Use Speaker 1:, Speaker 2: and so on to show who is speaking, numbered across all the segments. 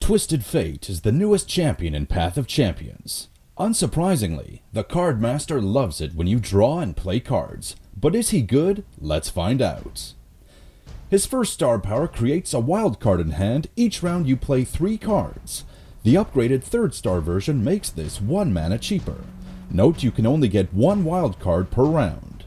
Speaker 1: Twisted Fate is the newest champion in Path of Champions. Unsurprisingly, the card master loves it when you draw and play cards. But is he good? Let's find out. His first star power creates a wild card in hand each round you play 3 cards. The upgraded 3rd star version makes this 1 mana cheaper. Note you can only get 1 wild card per round.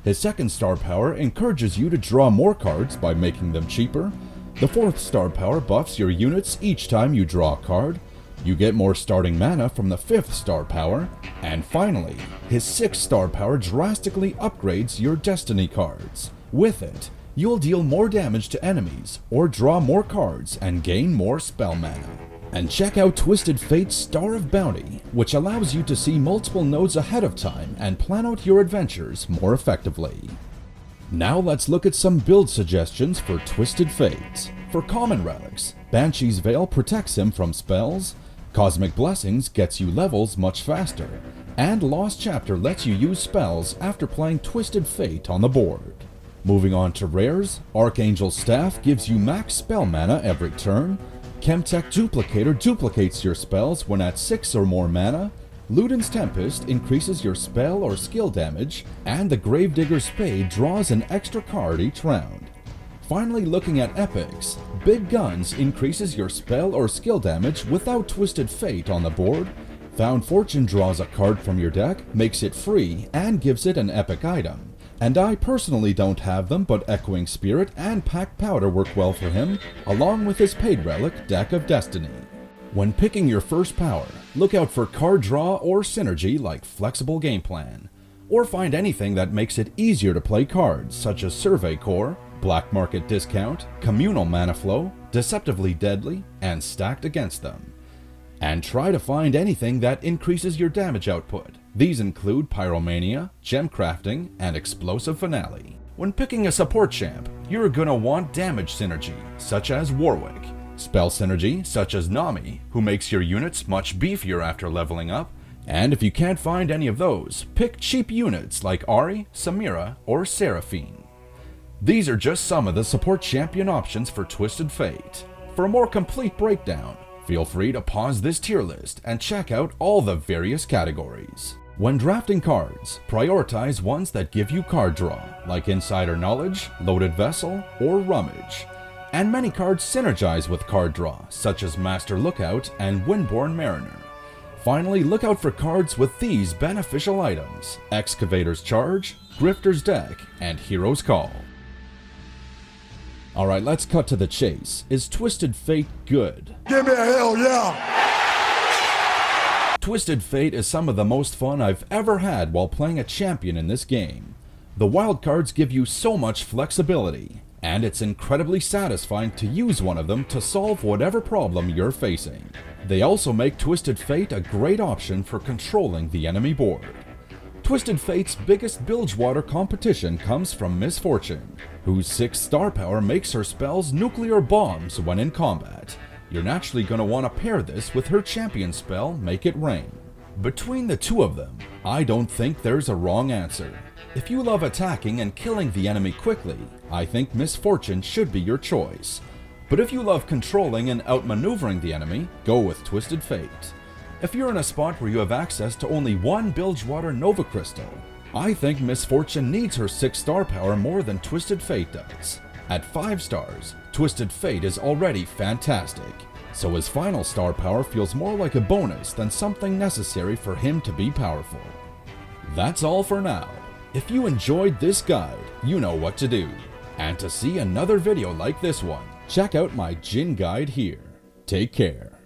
Speaker 1: His 2nd star power encourages you to draw more cards by making them cheaper. The 4th star power buffs your units each time you draw a card. You get more starting mana from the 5th star power. And finally, his 6th star power drastically upgrades your destiny cards. With it, you'll deal more damage to enemies, or draw more cards and gain more spell mana. And check out Twisted Fate's Star of Bounty, which allows you to see multiple nodes ahead of time and plan out your adventures more effectively. Now let's look at some build suggestions for Twisted Fate. For common relics, Banshee's Veil protects him from spells, Cosmic Blessings gets you levels much faster, and Lost Chapter lets you use spells after playing Twisted Fate on the board. Moving on to rares, Archangel's Staff gives you max spell mana every turn, Chemtech Duplicator duplicates your spells when at 6 or more mana, Luden's Tempest increases your spell or skill damage, and the Gravedigger's Spade draws an extra card each round. Finally, looking at epics, Big Guns increases your spell or skill damage without Twisted Fate on the board, Found Fortune draws a card from your deck, makes it free, and gives it an epic item. And I personally don't have them, but Echoing Spirit and Packed Powder work well for him, along with his paid relic, Deck of Destiny. When picking your first power, look out for card draw or synergy like Flexible Game Plan, or find anything that makes it easier to play cards such as Survey Core, Black Market Discount, Communal Mana Flow, Deceptively Deadly, and Stacked Against Them. And try to find anything that increases your damage output. These include Pyromania, Gem Crafting, and Explosive Finale. When picking a support champ, you're gonna want damage synergy, such as Warwick, spell synergy, such as Nami, who makes your units much beefier after leveling up, and if you can't find any of those, pick cheap units like Ari, Samira, or Seraphine. These are just some of the support champion options for Twisted Fate. For a more complete breakdown, feel free to pause this tier list and check out all the various categories. When drafting cards, prioritize ones that give you card draw, like Insider Knowledge, Loaded Vessel, or Rummage. And many cards synergize with card draw, such as Master Lookout and Windborne Mariner. Finally, look out for cards with these beneficial items: Excavator's Charge, Grifter's Deck, and Hero's Call. Alright, let's cut to the chase. Is Twisted Fate good?
Speaker 2: Give me a hell yeah!
Speaker 1: Twisted Fate is some of the most fun I've ever had while playing a champion in this game. The wildcards give you so much flexibility, and it's incredibly satisfying to use one of them to solve whatever problem you're facing. They also make Twisted Fate a great option for controlling the enemy board. Twisted Fate's biggest Bilgewater competition comes from Miss Fortune, whose 6th star power makes her spells nuclear bombs when in combat. You're naturally going to want to pair this with her champion spell, Make It Rain. Between the two of them, I don't think there's a wrong answer. If you love attacking and killing the enemy quickly, I think Miss Fortune should be your choice. But if you love controlling and outmaneuvering the enemy, go with Twisted Fate. If you're in a spot where you have access to only one Bilgewater Nova Crystal, I think Miss Fortune needs her 6th star power more than Twisted Fate does. At 5 stars, Twisted Fate is already fantastic, so his final star power feels more like a bonus than something necessary for him to be powerful. That's all for now. If you enjoyed this guide, you know what to do. And to see another video like this one, check out my Djinn guide here. Take care.